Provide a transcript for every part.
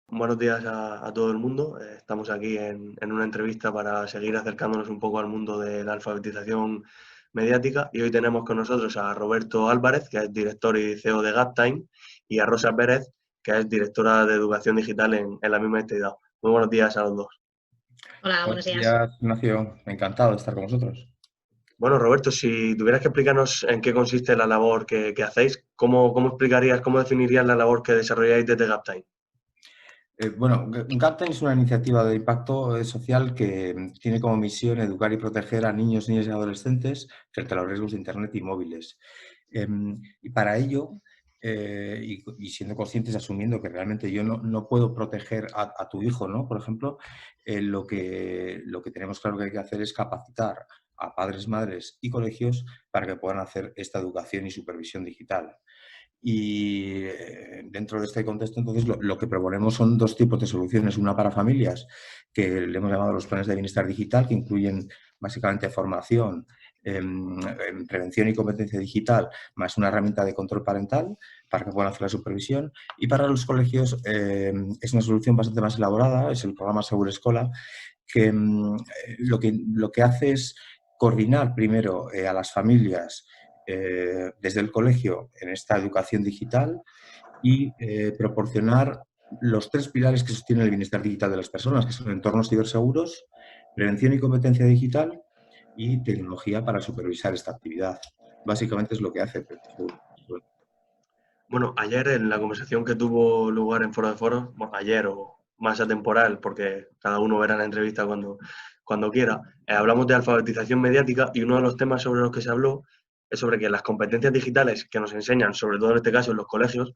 Buenos días a todo el mundo. Estamos aquí en una entrevista para seguir acercándonos un poco al mundo de la alfabetización mediática y hoy tenemos con nosotros a Roberto Álvarez, que es director y CEO de Gaptime, y a Rosa Pérez, que es directora de Educación Digital en la misma entidad. Muy buenos días a los dos. Hola, Buenos buenos días. días, Ignacio. Encantado de estar con vosotros. Bueno, Roberto, si tuvieras que explicarnos en qué consiste la labor que hacéis, ¿cómo explicarías, cómo definirías la labor que desarrolláis desde Gaptime? Gapten es una iniciativa de impacto social que tiene como misión educar y proteger a niños, niñas y adolescentes frente a los riesgos de Internet y móviles. Y para ello, y siendo conscientes, asumiendo que realmente yo no puedo proteger a tu hijo, ¿no? Por ejemplo, lo que tenemos claro que hay que hacer es capacitar a padres, madres y colegios para que puedan hacer esta educación y supervisión digital. Y dentro de este contexto, entonces, lo que proponemos son dos tipos de soluciones. Una para familias, que le hemos llamado los planes de bienestar digital, que incluyen básicamente formación en prevención y competencia digital, más una herramienta de control parental para que puedan hacer la supervisión. Y para los colegios es una solución bastante más elaborada, es el programa Seguro Escola, que lo que hace es coordinar primero a las familias desde el colegio en esta educación digital y proporcionar los tres pilares que sostienen el bienestar digital de las personas, que son entornos ciberseguros, prevención y competencia digital y tecnología para supervisar esta actividad. Básicamente es lo que hace. Bueno, ayer en la conversación que tuvo lugar en Foro de Foros, bueno, ayer o más atemporal, porque cada uno verá la entrevista cuando quiera, hablamos de alfabetización mediática y uno de los temas sobre los que se habló es sobre que las competencias digitales que nos enseñan, sobre todo en este caso en los colegios,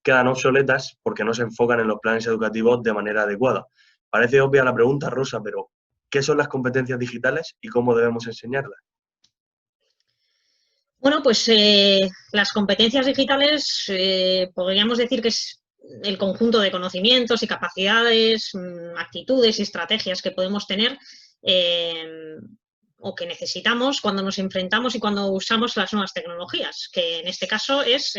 quedan obsoletas porque no se enfocan en los planes educativos de manera adecuada. Parece obvia la pregunta, Rosa, pero ¿qué son las competencias digitales y cómo debemos enseñarlas? Bueno, pues las competencias digitales podríamos decir que es el conjunto de conocimientos y capacidades, actitudes y estrategias que podemos tener eh, o que necesitamos cuando nos enfrentamos y cuando usamos las nuevas tecnologías, que en este caso es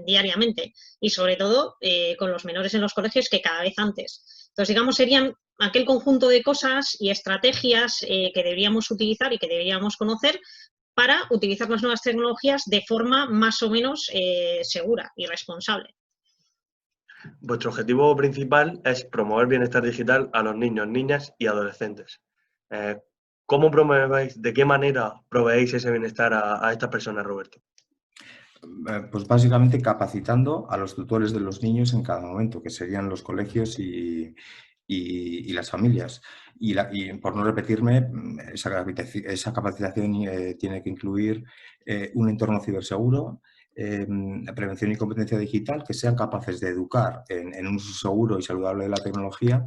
diariamente y sobre todo con los menores en los colegios que cada vez antes. Entonces, digamos, serían aquel conjunto de cosas y estrategias que deberíamos utilizar y que deberíamos conocer para utilizar las nuevas tecnologías de forma más o menos segura y responsable. Vuestro objetivo principal es promover bienestar digital a los niños, niñas y adolescentes. Eh, ¿Cómo promovéis, de qué manera proveéis ese bienestar a estas personas, Roberto? Pues básicamente capacitando a los tutores de los niños en cada momento, que serían los colegios y las familias. Y por no repetirme, esa capacitación tiene que incluir un entorno ciberseguro, prevención y competencia digital, que sean capaces de educar en un uso seguro y saludable de la tecnología.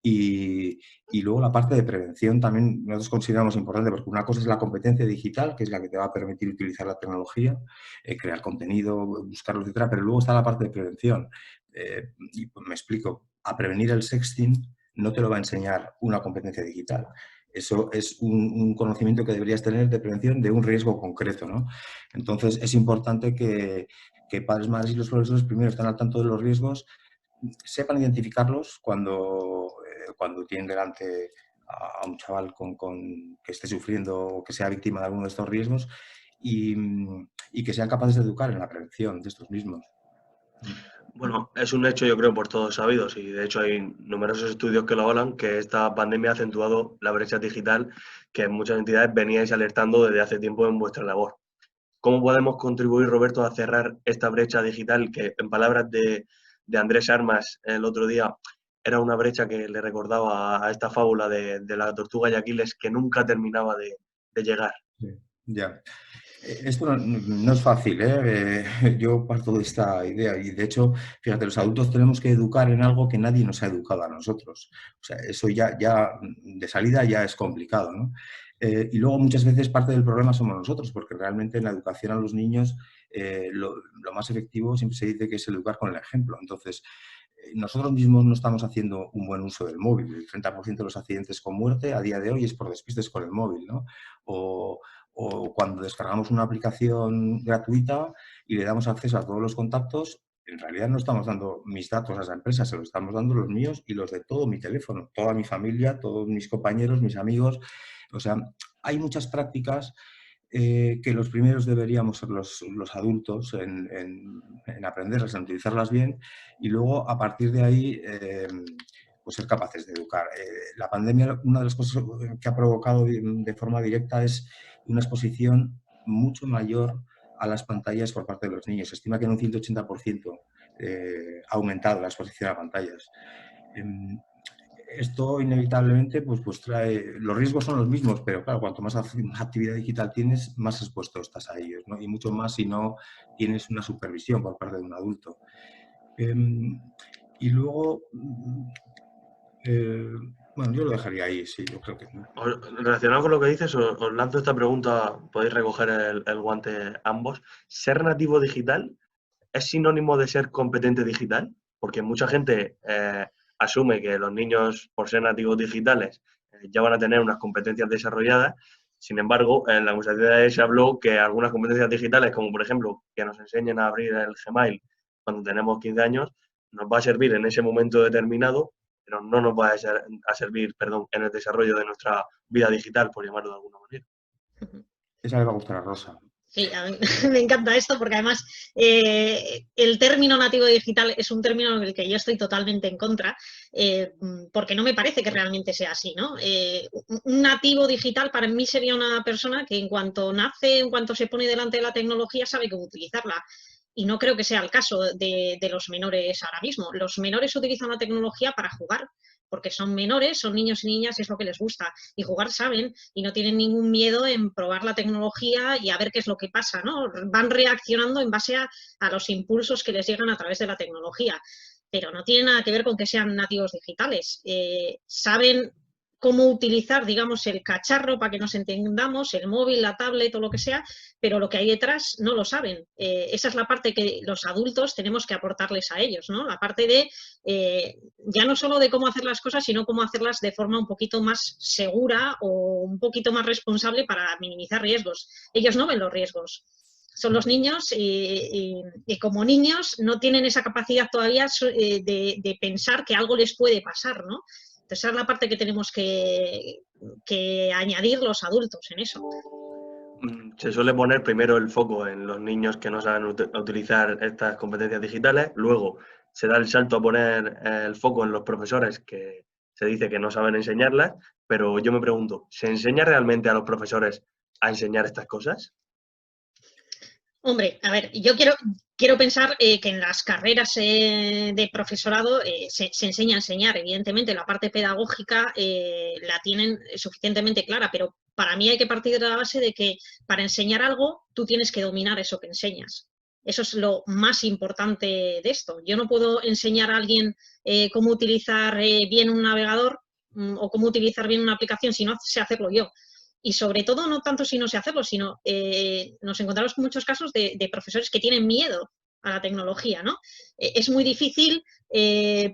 Y luego la parte de prevención también nosotros consideramos importante, porque una cosa es la competencia digital, que es la que te va a permitir utilizar la tecnología, crear contenido, buscarlo, etcétera, pero luego está la parte de prevención. Y pues me explico, a prevenir el sexting no te lo va a enseñar una competencia digital. Eso es un conocimiento que deberías tener de prevención de un riesgo concreto, ¿no? Entonces, es importante que padres, madres y los profesores primero estén al tanto de los riesgos, sepan identificarlos cuando tienen delante a un chaval que esté sufriendo o que sea víctima de alguno de estos riesgos y, y que sean capaces de educar en la prevención de estos mismos. Bueno, es un hecho, yo creo, por todos sabidos, y de hecho hay numerosos estudios que lo hablan, que esta pandemia ha acentuado la brecha digital que muchas entidades veníais alertando desde hace tiempo en vuestra labor. ¿Cómo podemos contribuir, Roberto, a cerrar esta brecha digital que, en palabras de Andrés Armas el otro día, era una brecha que le recordaba a esta fábula de la tortuga y Aquiles que nunca terminaba de llegar? Sí, ya. Esto no es fácil, ¿eh? Yo parto de esta idea y, de hecho, fíjate, los adultos tenemos que educar en algo que nadie nos ha educado a nosotros. O sea, eso ya de salida ya es complicado, ¿no? Y luego muchas veces parte del problema somos nosotros, porque realmente en la educación a los niños lo más efectivo siempre se dice que es el educar con el ejemplo. Entonces, nosotros mismos no estamos haciendo un buen uso del móvil. El 30% de los accidentes con muerte a día de hoy es por despistes con el móvil, ¿no? O, o cuando descargamos una aplicación gratuita y le damos acceso a todos los contactos, En realidad no estamos dando mis datos a esa empresa, se los estamos dando los míos y los de todo mi teléfono, toda mi familia, todos mis compañeros, mis amigos. O sea, hay muchas prácticas que los primeros deberíamos ser los adultos en aprenderlas, en utilizarlas bien, y luego a partir de ahí pues ser capaces de educar. La pandemia, una de las cosas que ha provocado de forma directa es una exposición mucho mayor a las pantallas por parte de los niños. Se estima que en un 180% ha aumentado la exposición a pantallas. Esto inevitablemente pues trae, los riesgos son los mismos, pero claro, cuanto más actividad digital tienes, más expuesto estás a ellos, ¿no? Y mucho más si no tienes una supervisión por parte de un adulto. Y luego, bueno, yo lo dejaría ahí, sí, yo creo que no. Relacionado con lo que dices, os lanzo esta pregunta, podéis recoger el guante ambos. ¿Ser nativo digital es sinónimo de ser competente digital? Porque mucha gente asume que los niños, por ser nativos digitales, ya van a tener unas competencias desarrolladas. Sin embargo, en la universidad se habló que algunas competencias digitales, como por ejemplo que nos enseñen a abrir el Gmail cuando tenemos 15 años, nos va a servir en ese momento determinado, pero no nos va a servir, perdón, en el desarrollo de nuestra vida digital, por llamarlo de alguna manera. Esa le va a gustar a Rosa. Sí, a mí me encanta esto porque además el término nativo digital es un término en el que yo estoy totalmente en contra, porque no me parece que realmente sea así, ¿no? Un nativo digital para mí sería una persona que en cuanto nace, en cuanto se pone delante de la tecnología, sabe cómo utilizarla. Y no creo que sea el caso de los menores ahora mismo. Los menores utilizan la tecnología para jugar, porque son menores, son niños y niñas, es lo que les gusta. Y jugar saben y no tienen ningún miedo en probar la tecnología y a ver qué es lo que pasa, ¿no? Van reaccionando en base a los impulsos que les llegan a través de la tecnología. Pero no tiene nada que ver con que sean nativos digitales. Saben cómo utilizar, digamos, el cacharro para que nos entendamos, el móvil, la tablet o lo que sea, pero lo que hay detrás no lo saben. Esa es la parte que los adultos tenemos que aportarles a ellos, ¿no? La parte de, ya no solo de cómo hacer las cosas, sino cómo hacerlas de forma un poquito más segura o un poquito más responsable para minimizar riesgos. Ellos no ven los riesgos. Son los niños y como niños no tienen esa capacidad todavía de pensar que algo les puede pasar, ¿no? Entonces, esa es la parte que tenemos que añadir los adultos en eso. Se suele poner primero el foco en los niños que no saben utilizar estas competencias digitales, luego se da el salto a poner el foco en los profesores que se dice que no saben enseñarlas, pero yo me pregunto, ¿se enseña realmente a los profesores a enseñar estas cosas? Hombre, a ver, yo quiero pensar que en las carreras de profesorado se enseña a enseñar. Evidentemente, la parte pedagógica la tienen suficientemente clara, pero para mí hay que partir de la base de que para enseñar algo tú tienes que dominar eso que enseñas. Eso es lo más importante de esto. Yo no puedo enseñar a alguien cómo utilizar bien un navegador o cómo utilizar bien una aplicación si no sé hacerlo yo. Y sobre todo, no tanto si no sé hacerlo, sino nos encontramos con muchos casos de profesores que tienen miedo a la tecnología, ¿no? Es muy difícil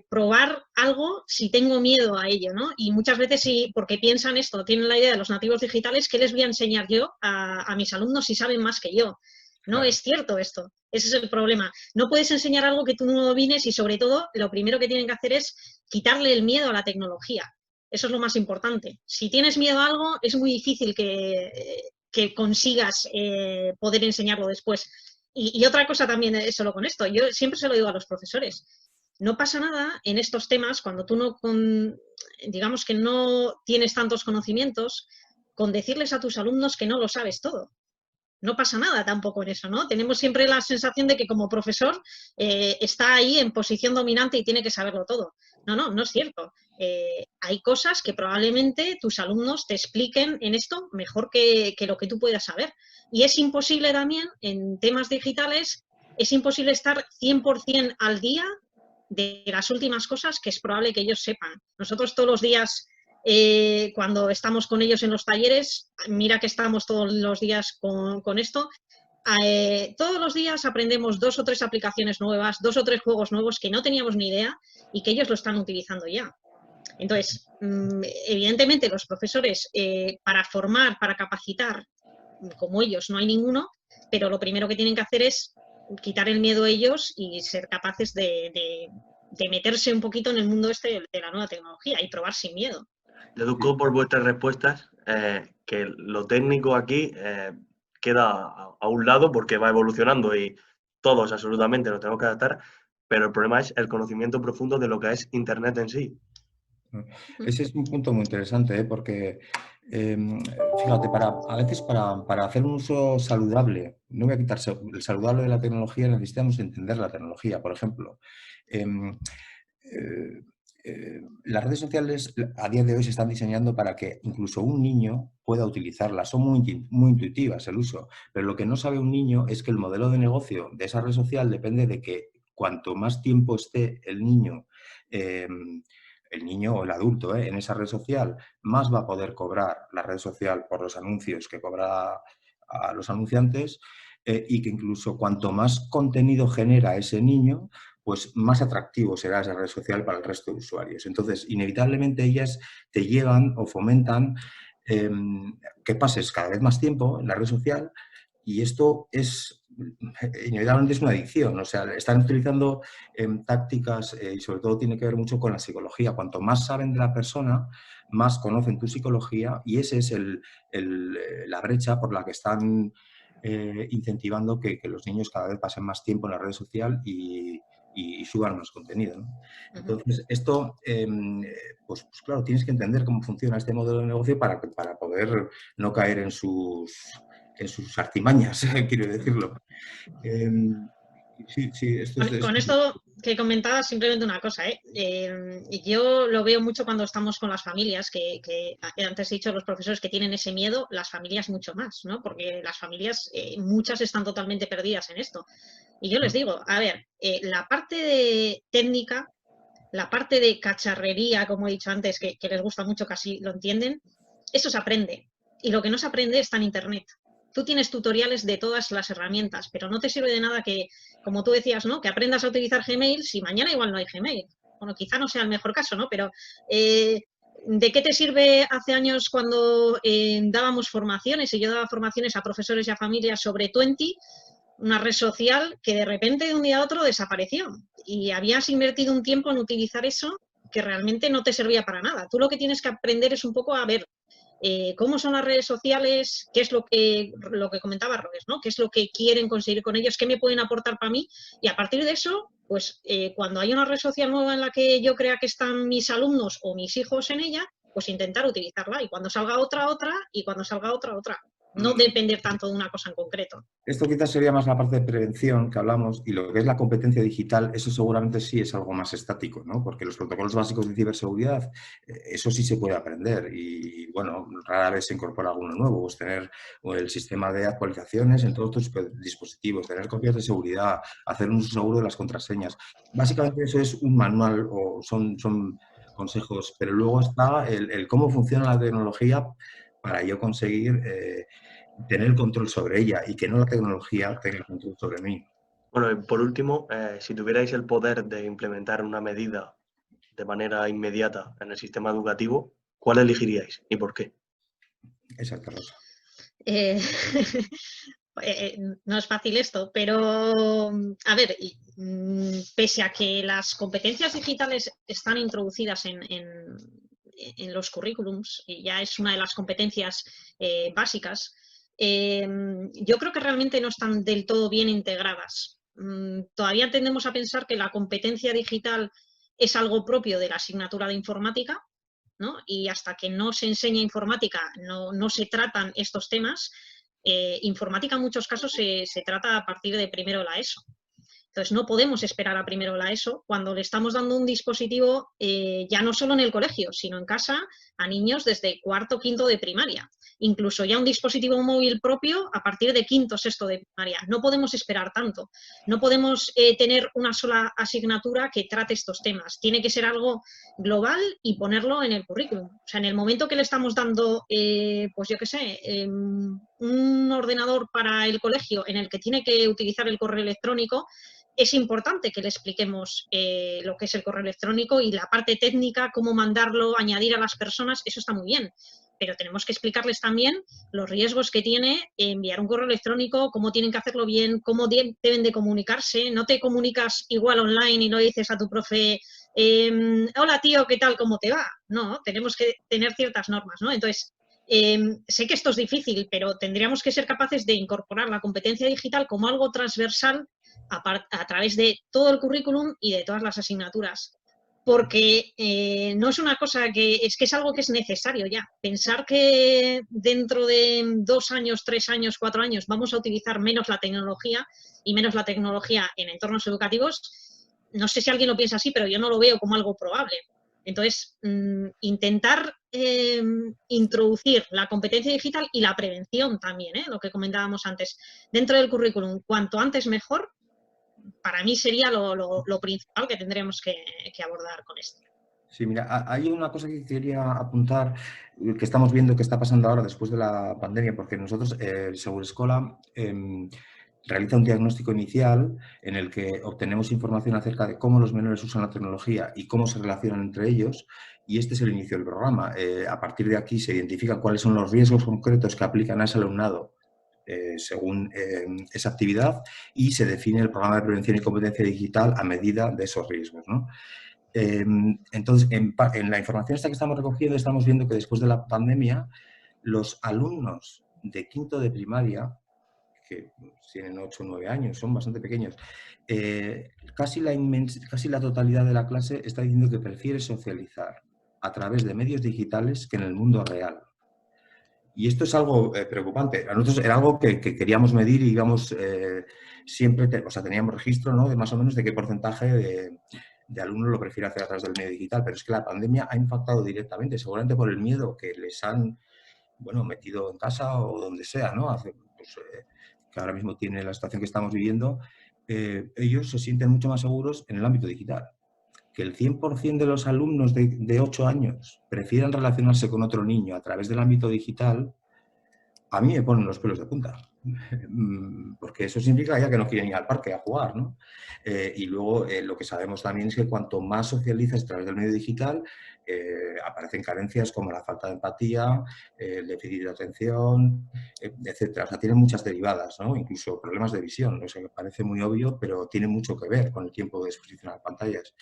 probar algo si tengo miedo a ello, ¿no? Y muchas veces, sí, porque piensan esto, tienen la idea de los nativos digitales, ¿qué les voy a enseñar yo a mis alumnos si saben más que yo? No claro. Es cierto esto, ese es el problema. No puedes enseñar algo que tú no domines y sobre todo lo primero que tienen que hacer es quitarle el miedo a la tecnología. Eso es lo más importante. Si tienes miedo a algo, es muy difícil que consigas poder enseñarlo después. Y otra cosa también es solo con esto. Yo siempre se lo digo a los profesores. No pasa nada en estos temas cuando tú no, digamos que no tienes tantos conocimientos, con decirles a tus alumnos que no lo sabes todo. No pasa nada tampoco en eso, ¿no? Tenemos siempre la sensación de que como profesor está ahí en posición dominante y tiene que saberlo todo. No es cierto. Hay cosas que probablemente tus alumnos te expliquen en esto mejor que lo que tú puedas saber. Y es imposible también, en temas digitales, es imposible estar 100% al día de las últimas cosas que es probable que ellos sepan. Nosotros todos los días, cuando estamos con ellos en los talleres, mira que estamos todos los días con esto, todos los días aprendemos 2 o 3 aplicaciones nuevas, 2 o 3 juegos nuevos que no teníamos ni idea y que ellos lo están utilizando ya. Entonces, evidentemente los profesores para formar, para capacitar, como ellos no hay ninguno, pero lo primero que tienen que hacer es quitar el miedo a ellos y ser capaces de meterse un poquito en el mundo este de la nueva tecnología y probar sin miedo. Deduzco por vuestras respuestas que lo técnico aquí queda a un lado porque va evolucionando y todos absolutamente nos tenemos que adaptar, pero el problema es el conocimiento profundo de lo que es Internet en sí. Ese es un punto muy interesante, porque fíjate, a veces para hacer un uso saludable, no voy a quitarse el saludable de la tecnología, necesitamos entender la tecnología. Por ejemplo, em, eh, las redes sociales a día de hoy se están diseñando para que incluso un niño pueda utilizarlas. Son muy intuitivas el uso, pero lo que no sabe un niño es que el modelo de negocio de esa red social depende de que cuanto más tiempo esté el niño o el adulto en esa red social, más va a poder cobrar la red social por los anuncios que cobra a los anunciantes, y que incluso cuanto más contenido genera ese niño, pues más atractivo será esa red social para el resto de usuarios. Entonces, inevitablemente ellas te llevan o fomentan que pases cada vez más tiempo en la red social, y esto inevitablemente es una adicción. O sea, están utilizando tácticas y sobre todo tiene que ver mucho con la psicología. Cuanto más saben de la persona, más conocen tu psicología, y esa es la brecha por la que están incentivando que los niños cada vez pasen más tiempo en la red social y suban más contenido, ¿no? Entonces, esto, pues claro, tienes que entender cómo funciona este modelo de negocio para poder no caer en sus artimañas, quiero decirlo. Sí, esto es... Con esto que comentabas, simplemente una cosa, yo lo veo mucho cuando estamos con las familias, que antes he dicho los profesores que tienen ese miedo, las familias mucho más, ¿no? Porque las familias, muchas están totalmente perdidas en esto. Y yo les digo, a ver, la parte de técnica, la parte de cacharrería, como he dicho antes, que les gusta mucho, casi lo entienden, eso se aprende. Y lo que no se aprende está en Internet. Tú tienes tutoriales de todas las herramientas, pero no te sirve de nada que, como tú decías, ¿no? Que aprendas a utilizar Gmail si mañana igual no hay Gmail. Bueno, quizá no sea el mejor caso, ¿no? Pero ¿de qué te sirve hace años cuando dábamos formaciones, y yo daba formaciones a profesores y a familias sobre Twenty, una red social que de repente de un día a otro desapareció? Y habías invertido un tiempo en utilizar eso que realmente no te servía para nada. Tú lo que tienes que aprender es un poco a ver cómo son las redes sociales, qué es lo que comentaba Rogues, ¿no? Qué es lo que quieren conseguir con ellos, qué me pueden aportar para mí, y a partir de eso, pues cuando hay una red social nueva en la que yo crea que están mis alumnos o mis hijos en ella, pues intentar utilizarla, y cuando salga otra, y cuando salga otra. No depender tanto de una cosa en concreto. Esto quizás sería más la parte de prevención que hablamos, y lo que es la competencia digital, eso seguramente sí es algo más estático, ¿no? Porque los protocolos básicos de ciberseguridad, eso sí se puede aprender y, bueno, rara vez se incorpora alguno nuevo. Pues tener el sistema de actualizaciones en todos tus dispositivos, tener copias de seguridad, hacer un uso seguro de las contraseñas. Básicamente eso es un manual o son consejos, pero luego está el cómo funciona la tecnología para yo conseguir tener el control sobre ella y que no la tecnología tenga el control sobre mí. Bueno, y por último, si tuvierais el poder de implementar una medida de manera inmediata en el sistema educativo, ¿cuál elegiríais y por qué? Exacto, Rosa. No es fácil esto, pero a ver, pese a que las competencias digitales están introducidas en los currículums, y ya es una de las competencias básicas, yo creo que realmente no están del todo bien integradas. Todavía tendemos a pensar que la competencia digital es algo propio de la asignatura de informática, ¿no? Y hasta que no se enseña informática no se tratan estos temas. Informática en muchos casos se trata a partir de primero de la ESO. Entonces no podemos esperar a primero la ESO cuando le estamos dando un dispositivo ya no solo en el colegio, sino en casa a niños desde cuarto, quinto de primaria. Incluso ya un dispositivo móvil propio a partir de quinto, sexto de primaria. No podemos esperar tanto. No podemos tener una sola asignatura que trate estos temas. Tiene que ser algo global y ponerlo en el currículum. O sea, en el momento que le estamos dando, pues yo qué sé, un ordenador para el colegio en el que tiene que utilizar el correo electrónico, es importante que le expliquemos lo que es el correo electrónico y la parte técnica, cómo mandarlo, añadir a las personas, eso está muy bien. pero tenemos que explicarles también los riesgos que tiene enviar un correo electrónico, cómo tienen que hacerlo bien, cómo deben de comunicarse. No te comunicas igual online y no dices a tu profe, hola tío, ¿qué tal? ¿Cómo te va? No, tenemos que tener ciertas normas, ¿no? Entonces, sé que esto es difícil, pero tendríamos que ser capaces de incorporar la competencia digital como algo transversal a través de todo el currículum y de todas las asignaturas. Porque no es una cosa que es algo que es necesario ya. Pensar que dentro de 2 años, 3 años, 4 años vamos a utilizar menos la tecnología y menos la tecnología en entornos educativos, no sé si alguien lo piensa así, pero yo no lo veo como algo probable. Entonces, intentar introducir la competencia digital y la prevención también, lo que comentábamos antes, dentro del currículum, cuanto antes mejor, para mí sería lo principal que tendremos que abordar con esto. Sí, mira, hay una cosa que quería apuntar, que estamos viendo que está pasando ahora después de la pandemia, porque nosotros, Segurescola, realiza un diagnóstico inicial en el que obtenemos información acerca de cómo los menores usan la tecnología y cómo se relacionan entre ellos, y este es el inicio del programa. A partir de aquí se identifican cuáles son los riesgos concretos que aplican a ese alumnado según esa actividad, y se define el programa de prevención y competencia digital a medida de esos riesgos, ¿no? Entonces, en la información esta que estamos recogiendo, estamos viendo que después de la pandemia, los alumnos de quinto de primaria, que tienen 8 o 9 años, son bastante pequeños, casi la totalidad de la clase está diciendo que prefiere socializar a través de medios digitales que en el mundo real. Y esto es algo preocupante. A nosotros era algo que queríamos medir y íbamos siempre, teníamos registro, ¿no?, de más o menos de qué porcentaje de alumnos lo prefiere hacer a través del medio digital, pero es que la pandemia ha impactado directamente, seguramente por el miedo que les han, bueno, metido en casa o donde sea, ¿no? Que ahora mismo tiene la situación que estamos viviendo, ellos se sienten mucho más seguros en el ámbito digital. Que el 100% de los alumnos de 8 años prefieran relacionarse con otro niño a través del ámbito digital, a mí me ponen los pelos de punta, porque eso significa ya que no quieren ir al parque a jugar, ¿no? Y luego lo que sabemos también es que cuanto más socializas a través del medio digital, aparecen carencias como la falta de empatía, el déficit de atención, etcétera. O sea, tienen muchas derivadas, ¿no? Incluso problemas de visión. O sea, que parece muy obvio, pero tiene mucho que ver con el tiempo de exposición a las pantallas.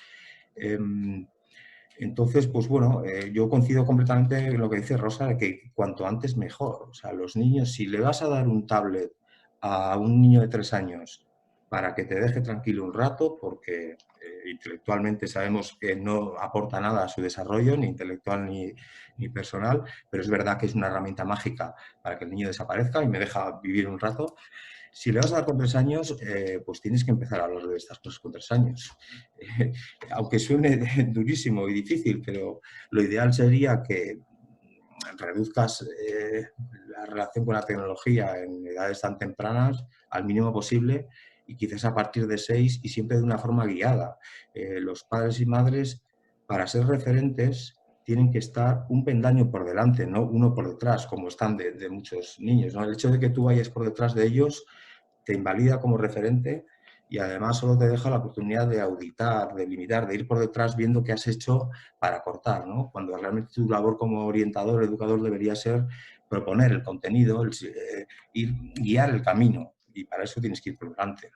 Entonces, pues bueno, yo coincido completamente en lo que dice Rosa, de que cuanto antes mejor. O sea, los niños, si le vas a dar un tablet a un niño de 3 años para que te deje tranquilo un rato, porque intelectualmente sabemos que no aporta nada a su desarrollo, ni intelectual ni personal, pero es verdad que es una herramienta mágica para que el niño desaparezca y me deja vivir un rato. Si le vas a dar con 3 años, pues tienes que empezar a hablar de estas cosas con 3 años. Aunque suene durísimo y difícil, pero lo ideal sería que reduzcas la relación con la tecnología en edades tan tempranas al mínimo posible, y quizás a partir de 6, y siempre de una forma guiada. Los padres y madres, para ser referentes, tienen que estar un peldaño por delante, no uno por detrás, como están de muchos niños, ¿no? El hecho de que tú vayas por detrás de ellos te invalida como referente, y además solo te deja la oportunidad de auditar, de limitar, de ir por detrás viendo qué has hecho para cortar, ¿no? Cuando realmente tu labor como orientador, educador, debería ser proponer el contenido, guiar el camino, y para eso tienes que ir por delante.